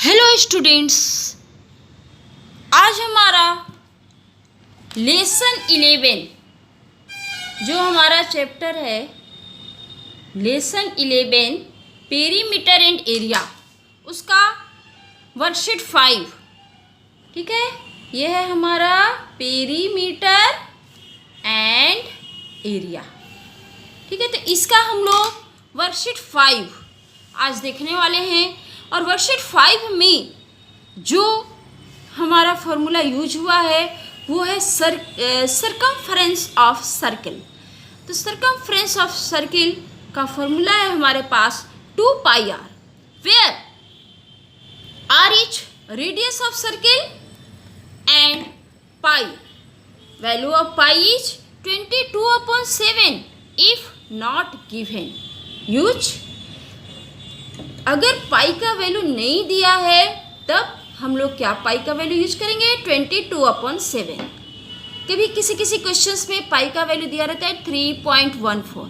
Hello students, आज हमारा lesson 11 जो हमारा चैप्टर है लेसन 11 पेरीमीटर एंड एरिया, उसका वर्कशीट 5। ठीक है, यह है हमारा पेरीमीटर एंड एरिया। ठीक है, तो इसका हम लोग वर्कशीट 5 आज देखने वाले हैं। और वर्कशीट 5 में जो हमारा फॉर्मूला यूज हुआ है वो है सरकमफ्रेंस ऑफ सर्किल। तो सरकमफ्रेंस ऑफ सर्किल का फॉर्मूला है हमारे पास 2 pi R, where R is radius of circle and pi value of pi is 22/7 if not given. Use अगर पाई का वैल्यू नहीं दिया है तब हम लोग क्या पाई का वैल्यू यूज करेंगे 22/7। कभी किसी किसी क्वेश्चंस में पाई का वैल्यू दिया रहता है 3.14,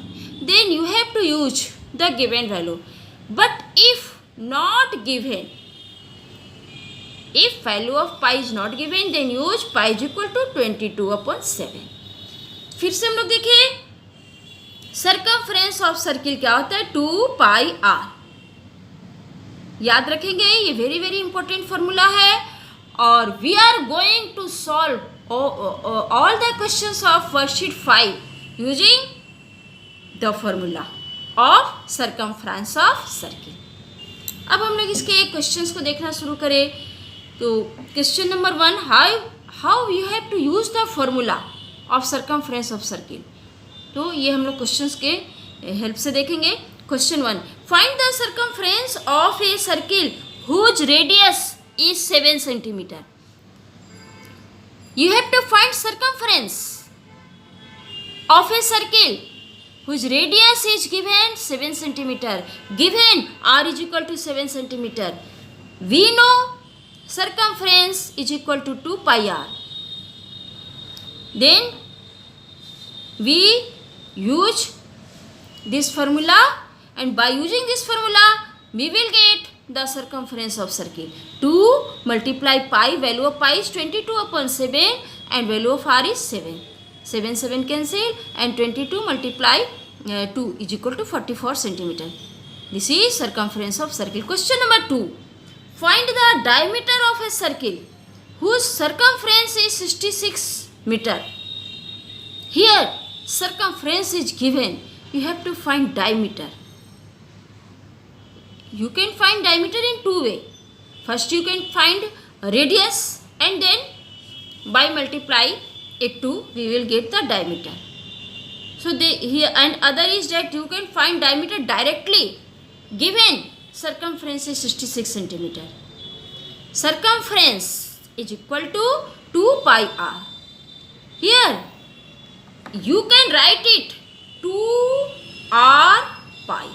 then you have to use the given value. But if not given, if value of pi is not given, then use pi is equal to 22/7। फिर से हम लोग देखिए सरकमफ्रेंस ऑफ सर्किल क्या होता है 2 पाई आर। याद रखेंगे, ये वेरी वेरी इंपॉर्टेंट फॉर्मूला है और we are going to solve all the questions of worksheet 5 using the formula of circumference of circle. अब हम लोग इसके क्वेश्चंस को देखना शुरू करें। तो question number 1, how you have to use the formula of circumference of circle. तो ये हम लोग क्वेश्चंस के हेल्प से देखेंगे। Question 1. Find the circumference of a circle whose radius is 7 centimeter. You have to find circumference of a circle whose radius is given 7 centimeter. Given r is equal to 7 centimeter. We know circumference is equal to 2 pi r. Then we use this formula. And by using this formula, we will get the circumference of circle. 2 multiply pi, value of pi is 22/7 and value of r is 7. 7 cancel and 22 multiply 2 is equal to 44 centimeter. This is circumference of circle. Question number 2. Find the diameter of a circle whose circumference is 66 meter. Here circumference is given. You have to find diameter. You can find diameter in 2 ways. First you can find radius and then by multiply it 2 we will get the diameter. So here and other is that you can find diameter directly given circumference is 66 centimeter. Circumference is equal to 2 pi r. Here you can write it 2 r pi.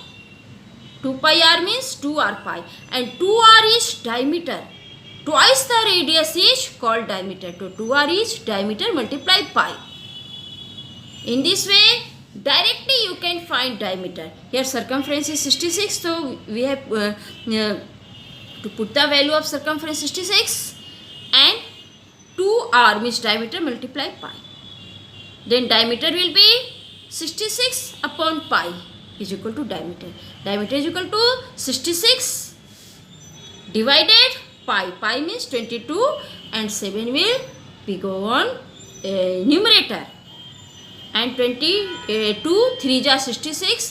2 pi r means 2 r pi and 2 r is diameter. Twice the radius is called diameter. So 2 r is diameter multiply pi. In this way directly you can find diameter. Here circumference is 66, so we have to put the value of circumference 66 and 2 r means diameter multiply pi. Then diameter will be 66 upon pi is equal to diameter. Diameter is equal to 66 divided pi. Pi means 22 and 7 will be go on numerator. And 22 3 ja 66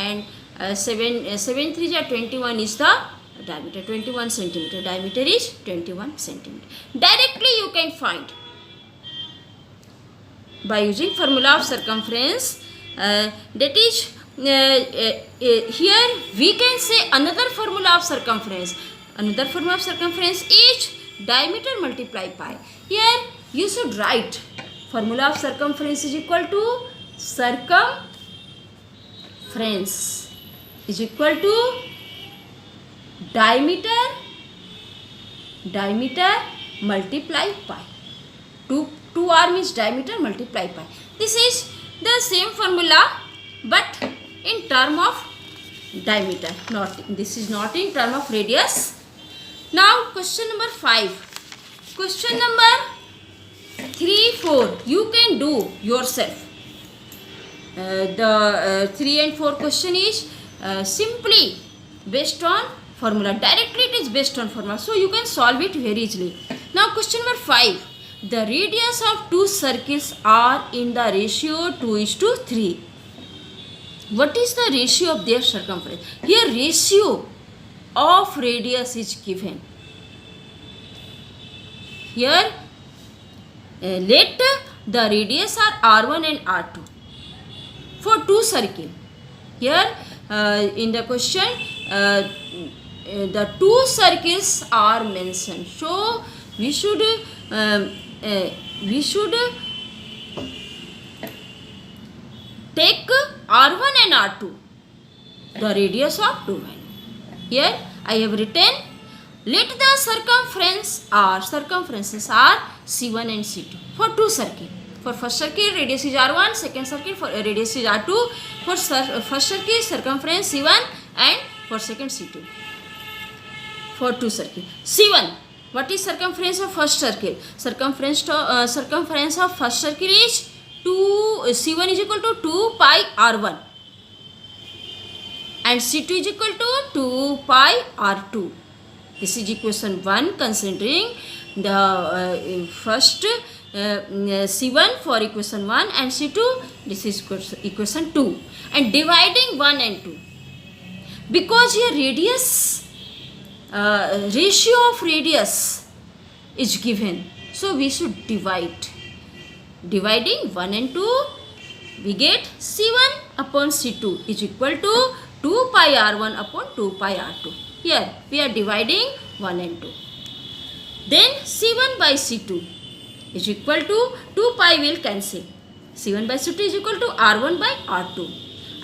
and 7 3 ja 21 is the diameter 21 centimeter. Diameter is 21 centimeter. Directly you can find by using formula of circumference. That is here we can say another formula of circumference. Another formula of circumference is diameter multiply pi. Here you should write formula of circumference is equal to circumference is equal to diameter multiply pi. 2 r means diameter multiply pi. This is the same formula but in term of diameter, not this is not in term of radius. Now question number 5. Question number 3, 4 you can do yourself. The 3 and 4 question is simply based on formula. Directly it is based on formula, so you can solve it very easily. Now question number 5. The radius of two circles are in the ratio 2:3. What is the ratio of their circumference? Here ratio of radius is given. Here let the radius are r1 and r2 for two circle. Here in the question the two circles are mentioned, so we should take r1 and r2, the radius of two value. Here I have written, let the circumferences are c1 and c2 for two circle. For first circle radius is r1, second circle for radius is r2. For first circle circumference c1 and for second c2. For two circle c1, what is circumference of first circle? Circumference of first circle is c1 is equal to 2 pi r1 and c2 is equal to 2 pi r2. This is equation 1 considering the first c1 for equation 1 and c2, this is equation 2, and dividing 1 and 2 because here radius ratio of radius is given, so we should divide. Dividing 1 and 2 we get c1 upon c2 is equal to 2 pi r1 upon 2 pi r2. Here we are dividing 1 and 2. Then c1 by c2 is equal to 2 pi will cancel. c1 by c2 is equal to r1 by r2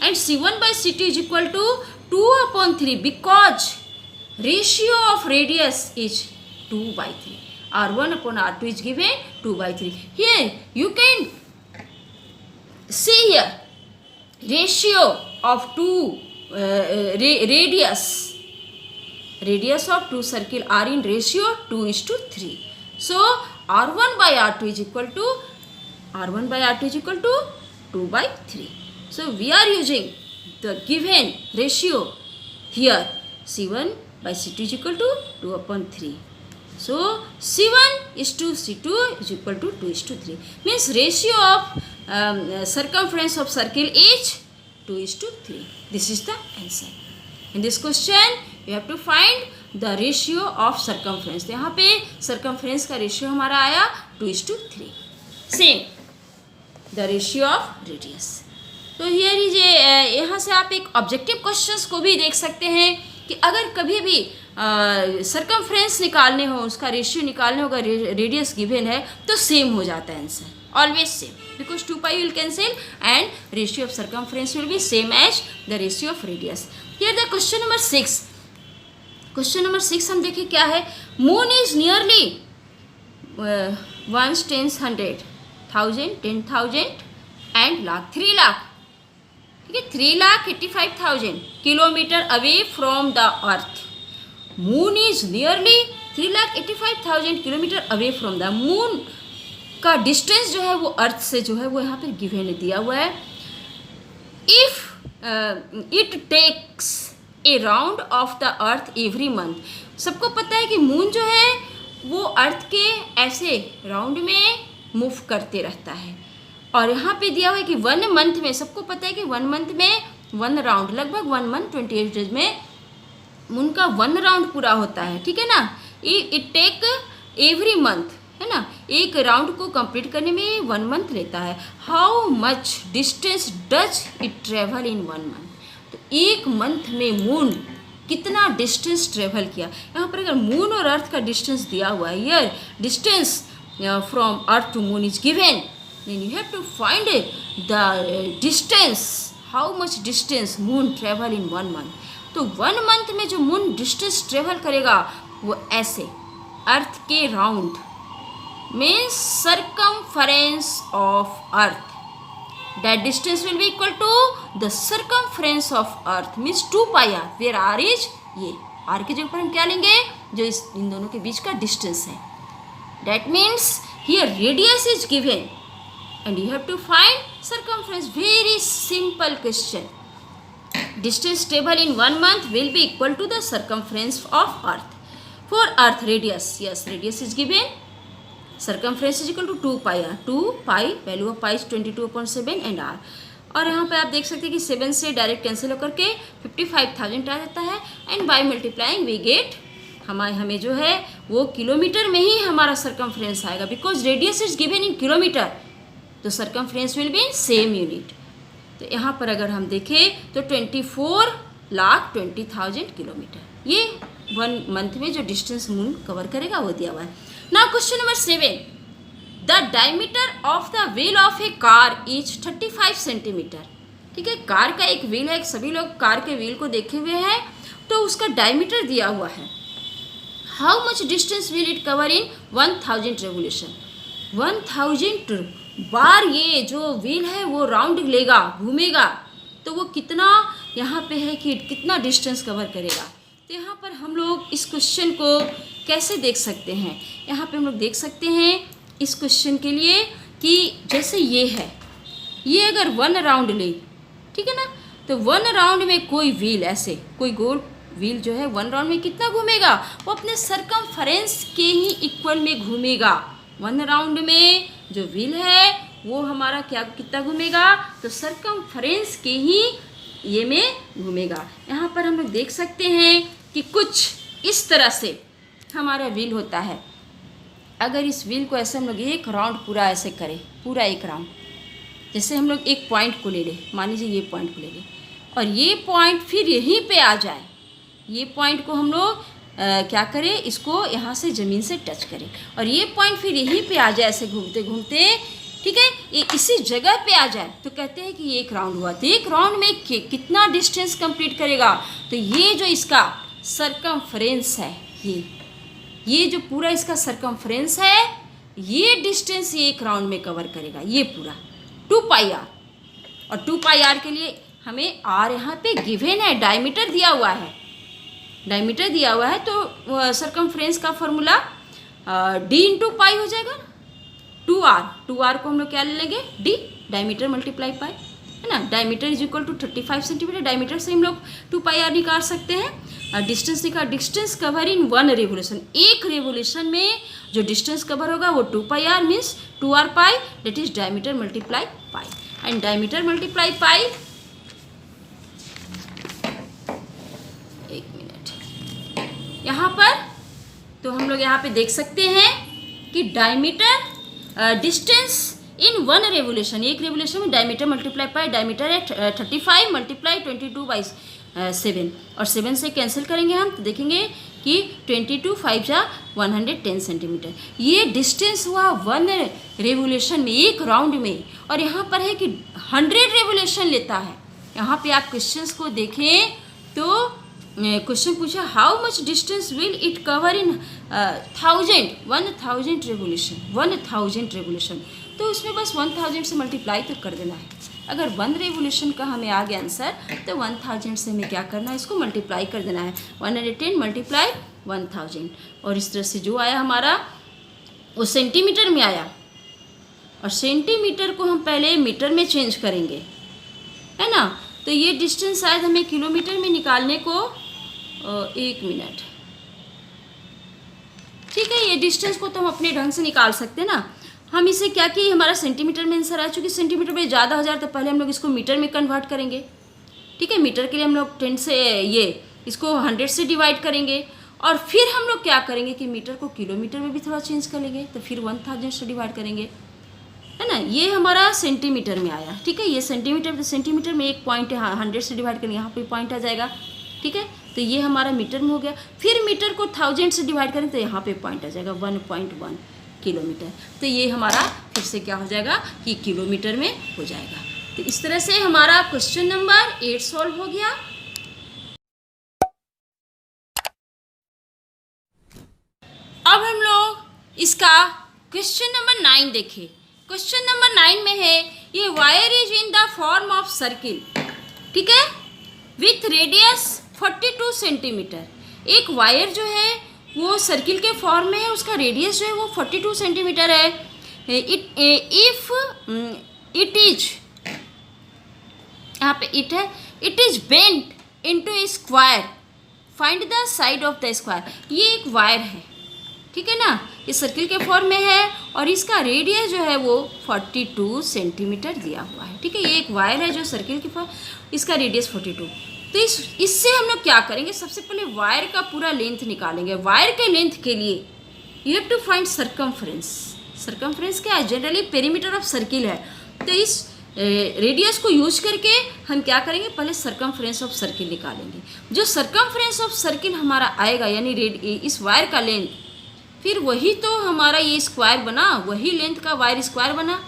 and c1 by c2 is equal to 2 upon 3 because ratio of radius is 2 by 3. r1 upon r2 is given 2 by 3. Here you can see here ratio of two radius of two circle are in ratio 2:3. So r1 by r2 is equal to 2 by 3. So we are using the given ratio here, c1 by c2 is equal to 2 upon 3. So c1 is to c2 is equal to 2:3. Means ratio of circumference of circle is 2:3. This is the answer. In this question you have to find the ratio of circumference. यहाँ पे circumference का ratio हमारा आया 2:3. Same the ratio of radius. तो here is यहाँ से आप एक ऑब्जेक्टिव क्वेश्चंस को भी देख सकते हैं कि अगर कभी भी सर्कमफ्रेंस निकालने हो, उसका रेशियो निकालने होगा, रेडियस गिवन है तो सेम हो जाता है answer, always same, because 2 pi will cancel and ratio of circumference will be same as the ratio of radius. Here the question number 6. Question number 6 हम देखें क्या है. Moon is nearly 1 10 100 1000 10,000 and lakh 3 lakh, ठीक है, 3,85,000 kilometre away from the earth. Moon is nearly 3,85,000 kilometre away from the. Moon का distance जो है वो अर्थ से जो है वो यहाँ पर गिवन दिया हुआ है. If it takes a round of the earth every month. सबको पता है कि मून जो है वो अर्थ के ऐसे राउंड में मूव करते रहता है, और यहाँ पे दिया हुआ है कि 1 मंथ में, सबको पता है कि 1 मंथ में 1 राउंड, लगभग 1 मंथ 28 डेज में मून का 1 राउंड पूरा होता है, ठीक है ना. इट टेक एवरी मंथ, है ना, एक राउंड को कंप्लीट करने में 1 मंथ लेता है. How much distance does it travel in 1 month. तो 1 मंथ में मून कितना डिस्टेंस ट्रेवल किया. यहाँ पर अगर मून और अर्थ का डिस्टेंस दिया हुआ है, here distance from earth to moon is given, then you have to find the distance, how much distance moon travel in 1 month. तो 1 मंथ में जो मून डिस्टेंस ट्रेवल करेगा वो ऐसे अर्थ के round means circumference of earth, that distance will be equal to the circumference of earth means 2 pi r, where r is ये r की जगह पर हम क्या लेंगे जो इन दोनों के बीच का डिस्टेंस है. That means here radius is given and you have to find circumference. Very simple question. Distance traveled in 1 month will be equal to the circumference of earth. For earth radius, yes, radius is given. Circumference is equal to 2 pi r. 2 pi, value of pi is 22/7 and r. और यहाँ पे आप देख सकते हैं कि 7 से direct cancel होकर के 55,000 आ जाता है. And by multiplying we get हमें जो है वो किलोमीटर में ही हमारा सर्कमफ्रेंस आएगा. Because radius is given in kilometre, तो circumference will be in same unit. तो यहाँ पर अगर हम देखें तो 24,20,000 किलोमीटर, ये 1 मंथ में जो डिस्टेंस मून कवर करेगा वो दिया हुआ है. Now question number 7. The diameter of the wheel of A car is 35 centimetre. ठीक है, कार का एक व्हील है, सभी लोग कार के व्हील को देखे हुए हैं, तो उसका डायमीटर दिया हुआ है. How much distance will it cover in 1000 revolution. 1000 बार ये जो व्हील है वो राउंड लेगा, घूमेगा, तो वो कितना यहाँ पे है कि कितना डिस्टेंस कवर करेगा. तो यहाँ पर हम लोग इस क्वेश्चन को कैसे देख सकते हैं. यहाँ पे हम लोग देख सकते हैं इस क्वेश्चन के लिए कि जैसे ये है, ये अगर 1 राउंड ले, ठीक है ना, तो 1 राउंड में कोई व्हील ऐसे कोई गोल व्हील जो है 1 राउंड में कितना घूमेगा, वो अपने सर्कमफरेंस के ही इक्वल में घूमेगा. 1 राउंड में जो व्हील है वो हमारा कितना घूमेगा, तो सर्कमफरेंस के ही ये में घूमेगा. यहाँ पर हम लोग देख सकते हैं कि कुछ इस तरह से हमारा व्हील होता है. अगर इस व्हील को ऐसे हम लोग एक राउंड पूरा ऐसे करें, पूरा एक राउंड, जैसे हम लोग एक पॉइंट को ले लें, मान लीजिए ये पॉइंट को ले लें, और ये पॉइंट फिर यहीं पे आ जाए, ये पॉइंट को हम लोग क्या करें, इसको यहाँ से ज़मीन से टच करें, और ये पॉइंट फिर यहीं पे आ जाए ऐसे घूमते घूमते, ठीक है, ये इसी जगह पे आ जाए, तो कहते हैं कि ये एक राउंड हुआ. तो एक राउंड में कितना डिस्टेंस कंप्लीट करेगा, तो ये जो इसका सर्कमफ्रेंस है, ये जो पूरा इसका सर्कमफ्रेंस है, ये डिस्टेंस ये एक राउंड में कवर करेगा, ये पूरा 2 पाई आर. और 2 पाई आर के लिए हमें आर यहाँ पे गिवन है, डायमीटर दिया हुआ है, डायमीटर दिया हुआ है, तो सर्कमफ्रेंस का फॉर्मूला d इंटू पाई हो जाएगा. 2r को हम लोग क्या ले लेंगे, d, डायमीटर मल्टीप्लाई पाई, है ना. Diameter is equal to 35 centimetre. Diameter से हम लोग 2 पाई आर निकाल सकते हैं. डिस्टेंस लिखा, डिस्टेंस कवर इन 1 रेवोल्यूशन. एक रेवोल्यूशन में जो डिस्टेंस कवर होगा वो 2 pi R means 2r pi, that is diameter multiply pi. And diameter multiply pi, एक मिनट, यहाँ पर तो हम लोग यहाँ पे देख सकते हैं कि डायमीटर डिस्टेंस इन 1 रेवोल्यूशन, एक रेवोल्यूशन में डायमीटर मल्टीप्लाई पाई, डायमीटर है 35 मल्टीप्लाई 22/7, और 7 से कैंसिल करेंगे हम, तो देखेंगे कि 22 5 जा 110 सेंटीमीटर. ये डिस्टेंस हुआ 1 रेवोल्यूशन में, एक राउंड में. और यहाँ पर है कि 100 रेवोल्यूशन लेता है. यहाँ पे आप क्वेश्चंस को देखें तो क्वेश्चन पूछा how much distance will it cover in 1000 revolution, 1000 revolution. तो उसमें बस 1000 से मल्टीप्लाई तो कर देना है. अगर 1 रेवोल्यूशन का हमें आ गया आंसर, तो 1000 से हमें क्या करना है, इसको मल्टीप्लाई कर देना है. 110 मल्टीप्लाई 1000, और इस तरह से जो आया हमारा वो सेंटीमीटर में आया, और सेंटीमीटर को हम पहले मीटर में चेंज करेंगे, है ना. तो ये डिस्टेंस शायद हमें किलोमीटर में निकालने को, एक मिनट, ठीक है, ये डिस्टेंस को तो हम अपने ढंग से निकाल सकते हैं ना. हम इसे क्या कि हमारा सेंटीमीटर में आंसर आ, चूँकि सेंटीमीटर में ज़्यादा हो जाए तो पहले हम लोग इसको मीटर में कन्वर्ट करेंगे. ठीक है, मीटर के लिए हम लोग 10 से ये इसको 100 से डिवाइड करेंगे, और फिर हम लोग क्या करेंगे कि मीटर को किलोमीटर में भी थोड़ा चेंज कर लेंगे, तो फिर 1000 से डिवाइड करेंगे, है ना. ये हमारा सेंटीमीटर में आया. ठीक है, ये सेंटीमीटर, तो सेंटीमीटर में एक पॉइंट है, 100 से डिवाइड करेंगे, यहाँ पे पॉइंट आ जाएगा. ठीक है, तो ये हमारा मीटर में हो गया. फिर मीटर को 1000 से डिवाइड करें तो यहाँ पे पॉइंट आ जाएगा 1.1 किलोमीटर. तो ये हमारा फिर से क्या हो जाएगा कि किलोमीटर में हो जाएगा. तो इस तरह से हमारा क्वेश्चन नंबर 8 सॉल्व हो गया. अब हम लोग इसका क्वेश्चन नंबर 9 देखें. क्वेश्चन नंबर 9 में है ये wire is in the form of circle. ठीक है, विथ रेडियस 42 सेंटीमीटर. एक वायर जो है वो सर्किल के फॉर्म में है, उसका रेडियस जो है वो 42 सेंटीमीटर है. इफ इट इज, यहाँ पे इट है, it is bent into A square, find the side of the square. ये एक वायर है, ठीक है ना, ये सर्किल के फॉर्म में है और इसका रेडियस जो है वो 42 सेंटीमीटर दिया हुआ है. ठीक है, ये एक वायर है जो सर्किल के फॉर्म, इसका रेडियस 42. तो इससे हम लोग क्या करेंगे, सबसे पहले वायर का पूरा लेंथ निकालेंगे. वायर के लेंथ के लिए you have to find circumference. Circumference क्या है, जनरली पेरीमीटर ऑफ सर्किल है. तो इस रेडियस को यूज करके हम क्या करेंगे, पहले सरकमफ्रेंस ऑफ सर्किल निकालेंगे. जो सरकमफ्रेंस ऑफ सर्किल हमारा आएगा, यानी इस वायर का लेंथ, फिर वही तो हमारा ये स्क्वायर बना, वही लेंथ का वायर स्क्वायर बना.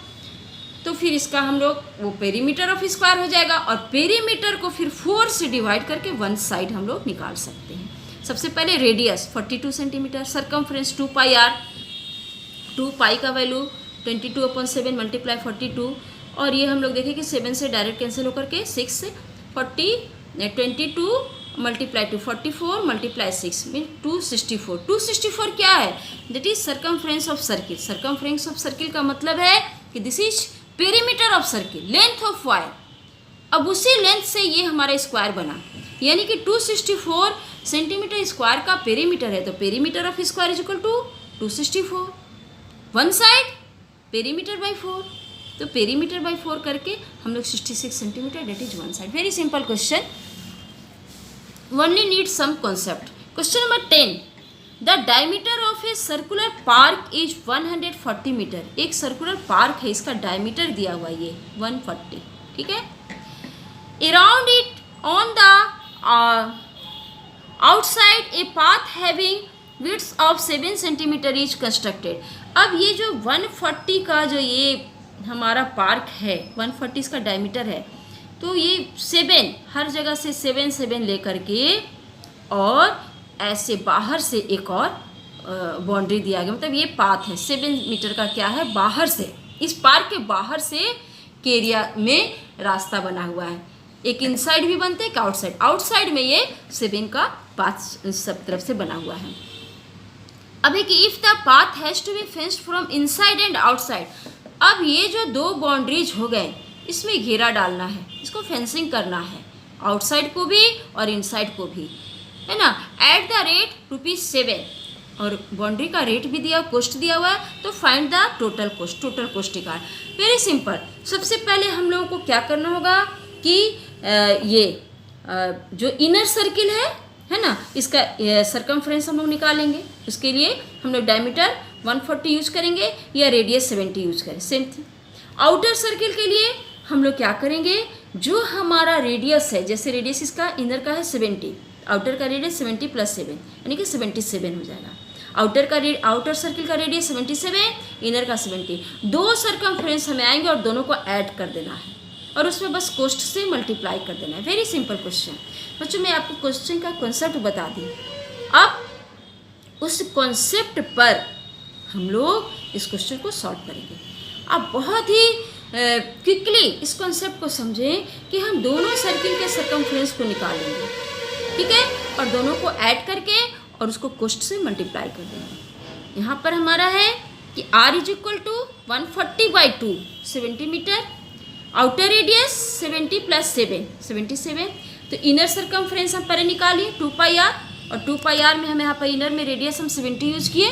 तो फिर इसका हम लोग वो पेरीमीटर ऑफ स्क्वायर हो जाएगा और पेरीमीटर को फिर 4 से डिवाइड करके वन साइड हम लोग निकाल सकते हैं. सबसे पहले radius 42 centimetre, circumference 2 pi r, 2 pi का वैल्यू 22/7 मल्टीप्लाई 42, और ये हम लोग देखें कि 7 से डायरेक्ट कैंसिल होकर के 6 22 मल्टीप्लाई टू 44 मल्टीप्लाई 6 मीन 264. 264 क्या है, that is circumference of circle. Circumference of circle का मतलब है कि this is perimeter of circle, length of wire. अब उसी लेंथ से ये हमारा स्क्वायर बना, यानी कि 264 सेंटीमीटर स्क्वायर का पेरीमीटर है. तो perimeter of square is equal to 264. One side perimeter by 4, तो पेरीमीटर बाई 4 करके हम लोग 66 centimetre, that is one side. Very simple question, only need some concept. Question number 10. The diameter of a circular park is 140 metre. एक circular park है, इसका diameter दिया हुआ ये 140. ठीक है. Around it on the outside a path having width of 7 centimetre is constructed. अब ये जो 140 का जो ये हमारा पार्क है, 140 इसका डायमीटर है, तो ये 7 हर जगह से 7 लेकर के और ऐसे बाहर से एक और बाउंड्री दिया गया. मतलब ये पाथ है 7 मीटर का, क्या है, बाहर से, इस पार्क के बाहर से के एरिया में रास्ता बना हुआ है. एक इनसाइड भी बनते हैं, एक आउटसाइड. आउटसाइड में ये 7 का पाथ सब तरफ से बना हुआ है. अब एक if the path has to be fenced from inside and outside. अब ये जो दो बाउंड्रीज हो गए, इसमें घेरा डालना है, इसको फेंसिंग करना है, आउटसाइड को भी और इनसाइड को भी, है ना, एट द रेट ₹7. और बाउंड्री का रेट भी दिया, कॉस्ट दिया हुआ है. तो find the total cost. Total cost निकाल. Very simple. सबसे पहले हम लोगों को क्या करना होगा कि जो इनर सर्किल है ना, इसका सरकमफ्रेंस हम लोग निकालेंगे. उसके लिए हम लोग डायमीटर 140 यूज करेंगे या रेडियस 70 यूज करें, सेम थिंग. आउटर सर्किल के लिए हम लोग क्या करेंगे, जो हमारा रेडियस है, जैसे रेडियस इसका इनर का है 70, आउटर का रेडियस 70 + 7 यानी कि 77 हो जाएगा. आउटर सर्किल का रेडियस 77, इनर का 70. दो सरकमफ्रेंस हमें आएंगे और दोनों को ऐड कर देना है और उसमें बस कॉस्ट से मल्टीप्लाई कर देना है. Very simple question. बच्चों मैं आपको क्वेश्चन का कॉन्सेप्ट बता दी. अब उस कॉन्सेप्ट पर हम लोग इस क्वेश्चन को सॉल्व करेंगे. आप बहुत ही क्विकली इस कॉन्सेप्ट को समझें कि हम दोनों सर्किल के सरकमफ्रेंस को निकालेंगे, ठीक है, और दोनों को ऐड करके और उसको कॉस्ट से मल्टीप्लाई कर देंगे. यहाँ पर हमारा है कि r is equal to 140/2 70 metre, outer radius 70 + 7 77. तो इनर सरकमफ्रेंस हम पहले निकालिए 2 पाई आर, और 2 पाई आर में हम यहाँ पर इनर में रेडियस हम 70 यूज किए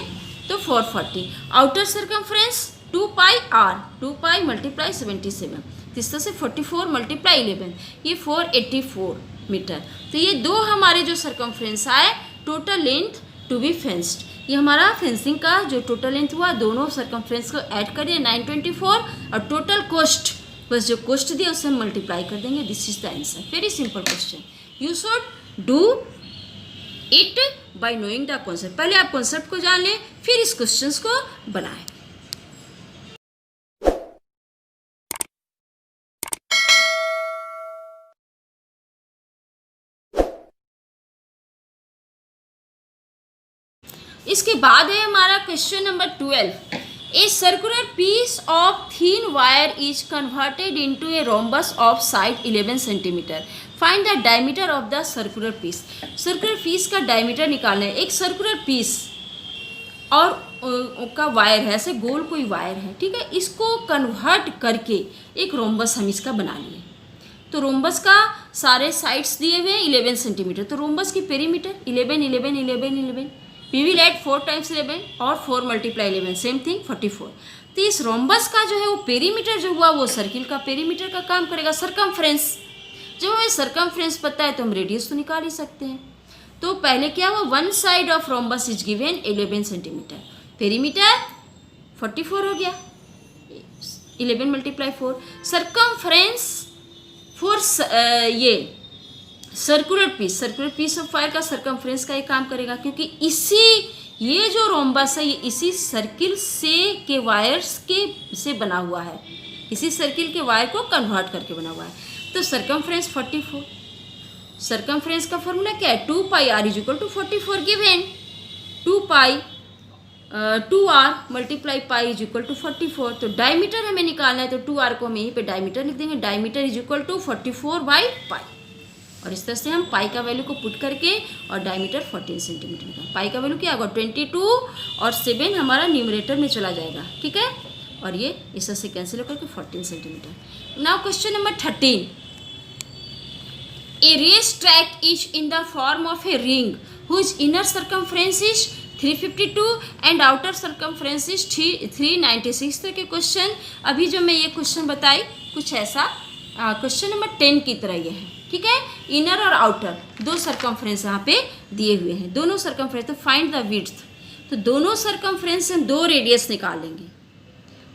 तो 440. Outer circumference 2 pi r, 2 pi multiply 77, इस तरह से 44 मल्टीप्लाई 11, ये 484 मीटर. तो ये दो हमारे जो सरकमफ्रेंस आए, total length to be fenced. ये हमारा फेंसिंग का जो टोटल लेंथ हुआ, दोनों सरकमफ्रेंस को ऐड कर दिया 924, और टोटल कॉस्ट बस जो कॉस्ट दिया उससे हम मल्टीप्लाई कर देंगे. This is the answer. Very simple question. You should do it by knowing the concept. पहले आप कॉन्सेप्ट को जान लें, फिर इस क्वेश्चन को बनाएं. इसके बाद है हमारा question number 12. A circular piece of thin wire is converted into a rhombus of side 11 cm. Find the diameter of the circular piece. Circular piece का diameter निकालना है. एक circular piece और का वायर है, ऐसे गोल कोई वायर है, ठीक है, इसको कन्वर्ट करके एक रोम्बस हम इसका बना लिए. तो रोम्बस का सारे साइड्स दिए हुए हैं 11 सेंटीमीटर. तो रोम्बस की perimeter 11 11 11 11. We will add 4 times 11 और 4 मल्टीप्लाई 11 सेम थिंग 44. तो इस रोम्बस का जो है वो पेरीमीटर जो हुआ वो सर्किल का पेरीमीटर का काम करेगा. सरकमफ्रेंस, जब हमें सरकमफ्रेंस पता है तो हम रेडियस तो निकाल ही सकते हैं. तो पहले क्या हुआ, one side of rhombus is given 11 centimetre, perimeter 44 हो गया, 11 मल्टीप्लाई 4. सरकमफ्रेंस फॉर ये सर्कुलर पीस ऑफ वायर का सरकमफ्रेंस का ये काम करेगा, क्योंकि ये जो रोम्बस है ये इसी सर्किल के वायर्स से बना हुआ है, इसी सर्किल के वायर को कन्वर्ट करके बना हुआ है. तो सरकमफ्रेंस 44. सरकमफ्रेंस का फॉर्मूला क्या है, 2 pi r is equal to 44 given. 2r multiply pi is equal to 44. तो डायमीटर हमें निकालना है, तो 2r को हम यहीं पे डायमीटर लिख देंगे. Diameter is equal to 44 by pi. और इस तरह से हम पाई का वैल्यू को पुट करके और डायमीटर 14 सेंटीमीटर निकाल. पाई का वैल्यू क्या होगा 22 और 7 हमारा न्यूमरेटर में चला जाएगा, ठीक है, और ये इस तरह से कैंसिल होकर के 14 centimetre. Now question number 13. A race track is in the form of a ring whose inner circumference is 352 and outer circumference is 396. तो के क्वेश्चन अभी जो मैं ये क्वेश्चन बताई कुछ ऐसा क्वेश्चन नंबर 10 की तरह ये है, ठीक है. इनर और आउटर दो सरकमफ्रेंस यहाँ पे दिए हुए हैं, दोनों सरकमफ्रेंस. तो फाइंड द विड्थ. तो दोनों सरकमफ्रेंस से हम 2 रेडियस निकाल लेंगे,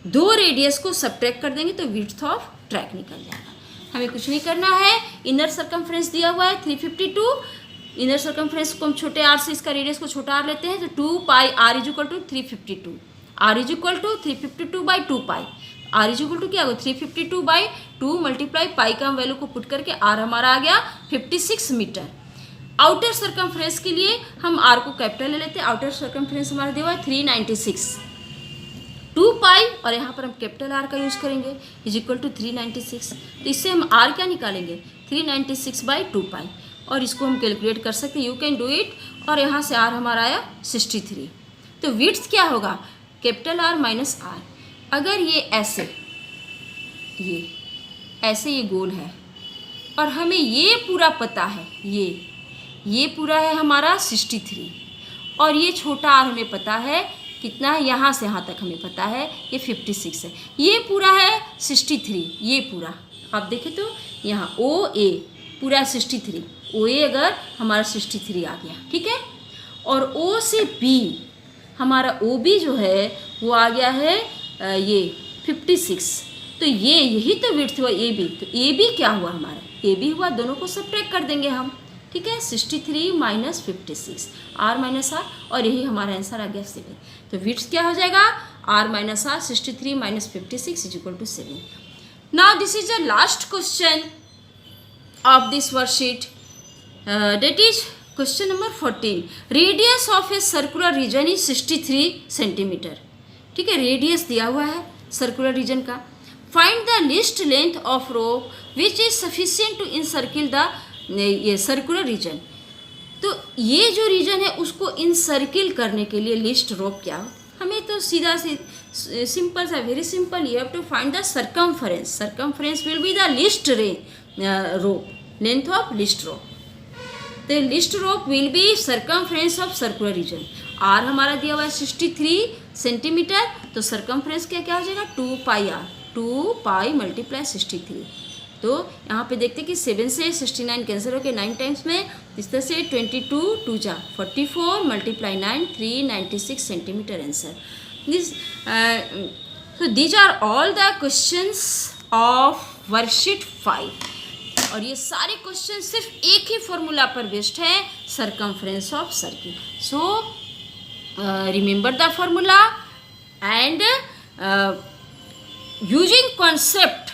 2 रेडियस को सब्ट्रैक्ट कर देंगे तो विड्थ ऑफ ट्रैक निकल जाएगा. हमें कुछ नहीं करना है. इनर सरकमफ्रेंस दिया हुआ है 352. इनर सरकमफ्रेंस को हम छोटे r से इसका रेडियस को छोटा r लेते हैं. तो 2 pi r is equal to 352. r is equal to 352 by 2 pi. r is equal to क्या होगा 352 बाई 2 मल्टीप्लाई पाई का हम वैल्यू को पुट करके r हमारा आ गया 56 मीटर. आउटर सरकमफ्रेंस के लिए हम r को कैपिटल ले लेते हैं. आउटर सरकमफ्रेंस हमारा दिया हुआ है 396. 2 पाई और यहाँ पर हम कैपिटल R का यूज़ करेंगे इज इक्वल टू 396. तो इससे हम R क्या निकालेंगे 396 बाई 2 पाई, और इसको हम कैलकुलेट कर सकते हैं. You can do it. और यहाँ से R हमारा आया 63. तो विड्थ क्या होगा कैपिटल R माइनस R. अगर ये ऐसे ये गोल है और हमें ये पूरा पता है, ये पूरा है हमारा 63, और ये छोटा r हमें पता है कितना है, यहाँ से यहाँ तक हमें पता है ये 56 है. ये पूरा है 63, ये पूरा आप देखें तो यहाँ OA पूरा 63. OA अगर हमारा 63 आ गया, ठीक है, और O से B हमारा OB जो है वो आ गया है ये 56. तो यही तो विड्थ हुआ AB. तो AB क्या हुआ हमारा, AB हुआ, दोनों को सब्ट्रैक्ट कर देंगे हम, ठीक है. 63 माइनस 56 R माइनस R, और यही हमारा आंसर आ गया 7. तो विड्थ क्या हो जाएगा R minus R 63 minus 56 is equal to 7. Now this is the last question of this worksheet, that is question number 14. Radius of a circular region is 63 centimetre, ठीक है. रेडियस दिया हुआ है सर्कुलर रीजन का. Find the least length of rope which is sufficient to incircle the ये circular region. तो ये जो रीजन है उसको इनसर्किल करने के लिए लिस्ट रोप क्या हो, हमें तो सीधा सिंपल सा, very simple, you have to find the circumference. Circumference will be the least rope, length of least rope. तो least rope will be circumference of circular region. R हमारा दिया हुआ है 63 सेंटीमीटर. तो सरकमफ्रेंस क्या हो जाएगा 2 पाई R, 2 पाई मल्टीप्लाई 63. तो यहाँ पे देखते हैं कि 7 से 69 कैंसिल हो के 9 टाइम्स में, इस तरह से 22 2 जा 44 multiply 9 396 centimetre answer. This so these are all the questions of worksheet 5. और ये सारे क्वेश्चन सिर्फ एक ही फॉर्मूला पर बेस्ड है, circumference of circle. So remember the formula and using concept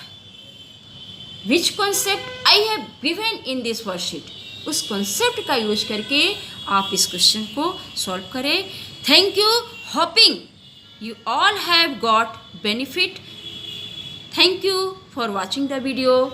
which concept I have given in this worksheet, उस concept का use करके आप इस क्वेश्चन को सॉल्व करें. Thank you. Hopping you all have got benefit. Thank you for watching the video.